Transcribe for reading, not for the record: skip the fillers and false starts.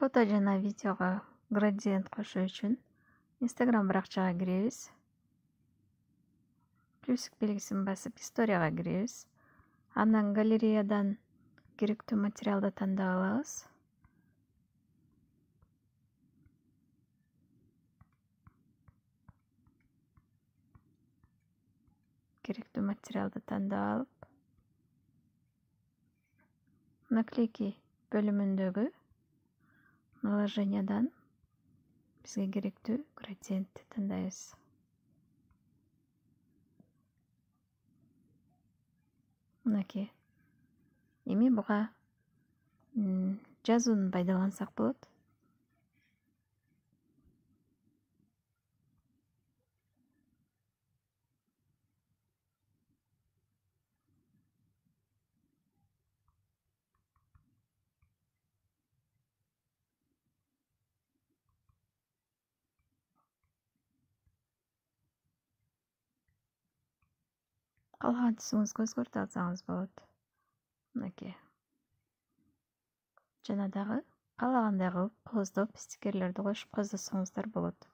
Фото жана видеого градиент кошуу үчүн Instagram баракчага киребиз. Плюсик белгисин басып историяга киребиз. Андан галереядан керектүү материалды тандап алабыз. Керектүү материалды тандап алып, наклейки бөлүмүндөгү наложениядан бизге керектүү градиентти тандайбыз. Мынакей. Эми буга жазууну пайдалансак болот. Калган түсүңүзгө өзгөртүп алсаңыз болот. Мынакей. Жана дагы каалагандай кылып кооздоп стикерлерди коюп кооздосоңуздар болот.